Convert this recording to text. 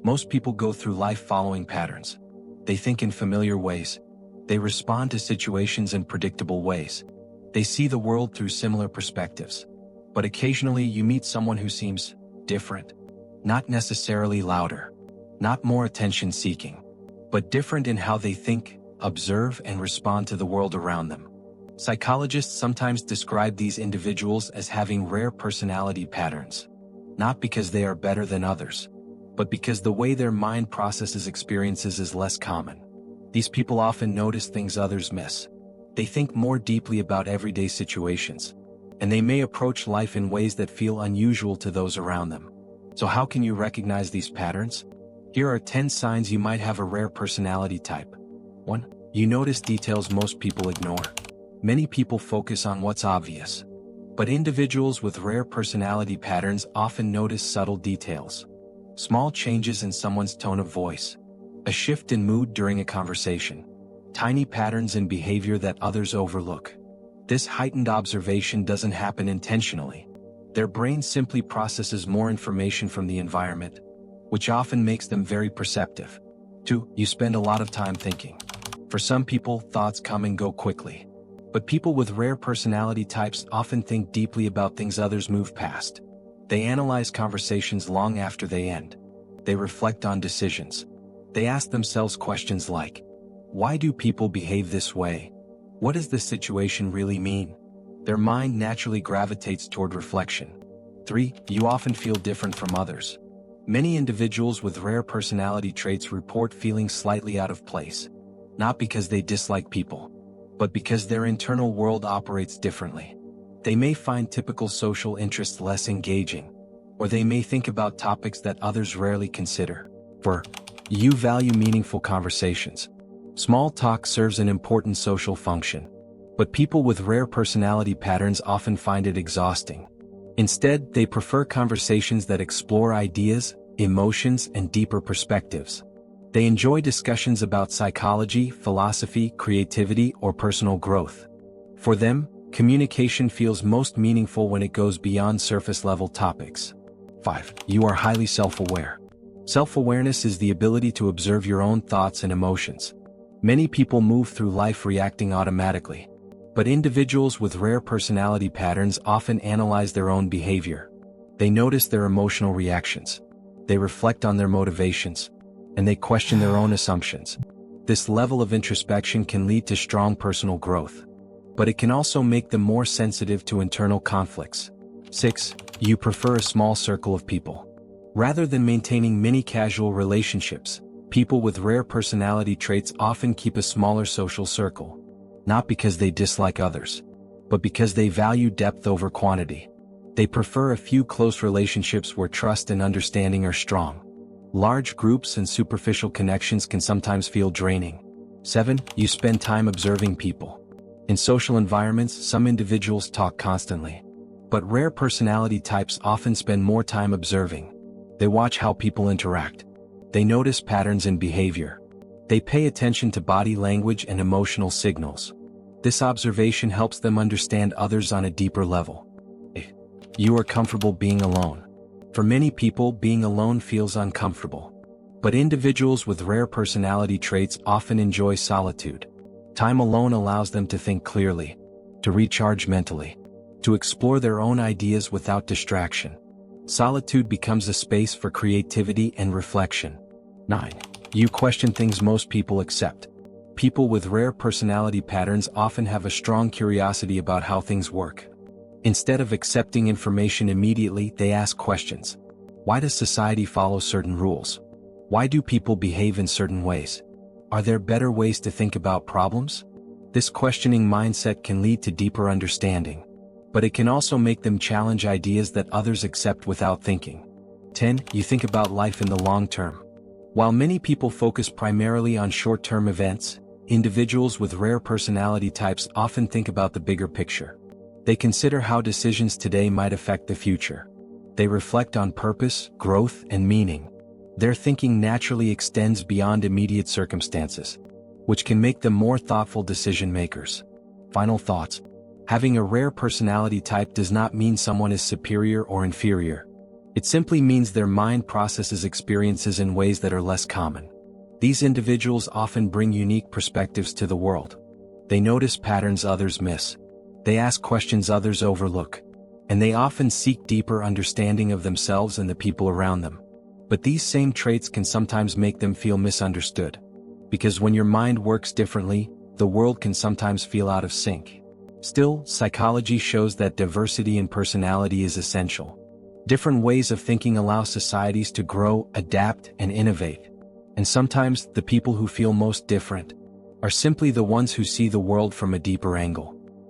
Most people go through life following patterns. They think in familiar ways. They respond to situations in predictable ways. They see the world through similar perspectives. But occasionally you meet someone who seems different. Not necessarily louder. Not more attention-seeking. But different in how they think, observe, and respond to the world around them. Psychologists sometimes describe these individuals as having rare personality patterns. Not because they are better than others, but because the way their mind processes experiences is less common. These people often notice things others miss. They think more deeply about everyday situations, and they may approach life in ways that feel unusual to those around them. So how can you recognize these patterns? Here are 10 signs you might have a rare personality type. 1. You notice details most people ignore. Many people focus on what's obvious. But individuals with rare personality patterns often notice subtle details. Small changes in someone's tone of voice. A shift in mood during a conversation. Tiny patterns in behavior that others overlook. This heightened observation doesn't happen intentionally. Their brain simply processes more information from the environment, which often makes them very perceptive. 2. You spend a lot of time thinking. For some people, thoughts come and go quickly. But people with rare personality types often think deeply about things others move past. They analyze conversations long after they end. They reflect on decisions. They ask themselves questions like, why do people behave this way? What does this situation really mean? Their mind naturally gravitates toward reflection. 3. You often feel different from others. Many individuals with rare personality traits report feeling slightly out of place. Not because they dislike people, but because their internal world operates differently. They may find typical social interests less engaging, or they may think about topics that others rarely consider. 4. You value meaningful conversations. Small talk serves an important social function, but people with rare personality patterns often find it exhausting. Instead, they prefer conversations that explore ideas, emotions, and deeper perspectives. They enjoy discussions about psychology, philosophy, creativity, or personal growth. For them, communication feels most meaningful when it goes beyond surface-level topics. 5. You are highly self-aware. Self-awareness is the ability to observe your own thoughts and emotions. Many people move through life reacting automatically. But individuals with rare personality patterns often analyze their own behavior. They notice their emotional reactions. They reflect on their motivations. And they question their own assumptions. This level of introspection can lead to strong personal growth. But it can also make them more sensitive to internal conflicts. 6. You prefer a small circle of people. Rather than maintaining many casual relationships, people with rare personality traits often keep a smaller social circle. Not because they dislike others, but because they value depth over quantity. They prefer a few close relationships where trust and understanding are strong. Large groups and superficial connections can sometimes feel draining. 7. You spend time observing people. In social environments, some individuals talk constantly. But rare personality types often spend more time observing. They watch how people interact. They notice patterns in behavior. They pay attention to body language and emotional signals. This observation helps them understand others on a deeper level. 8. You are comfortable being alone. For many people, being alone feels uncomfortable. But individuals with rare personality traits often enjoy solitude. Time alone allows them to think clearly, to recharge mentally, to explore their own ideas without distraction. Solitude becomes a space for creativity and reflection. 9. You question things most people accept. People with rare personality patterns often have a strong curiosity about how things work. Instead of accepting information immediately, they ask questions. Why does society follow certain rules? Why do people behave in certain ways? Are there better ways to think about problems? This questioning mindset can lead to deeper understanding, but it can also make them challenge ideas that others accept without thinking. 10. You think about life in the long term. While many people focus primarily on short-term events, individuals with rare personality types often think about the bigger picture. They consider how decisions today might affect the future. They reflect on purpose, growth, and meaning. Their thinking naturally extends beyond immediate circumstances, which can make them more thoughtful decision makers. Final thoughts. Having a rare personality type does not mean someone is superior or inferior. It simply means their mind processes experiences in ways that are less common. These individuals often bring unique perspectives to the world. They notice patterns others miss. They ask questions others overlook. And they often seek deeper understanding of themselves and the people around them. But these same traits can sometimes make them feel misunderstood. Because when your mind works differently, the world can sometimes feel out of sync. Still, psychology shows that diversity in personality is essential. Different ways of thinking allow societies to grow, adapt, and innovate. And sometimes, the people who feel most different are simply the ones who see the world from a deeper angle.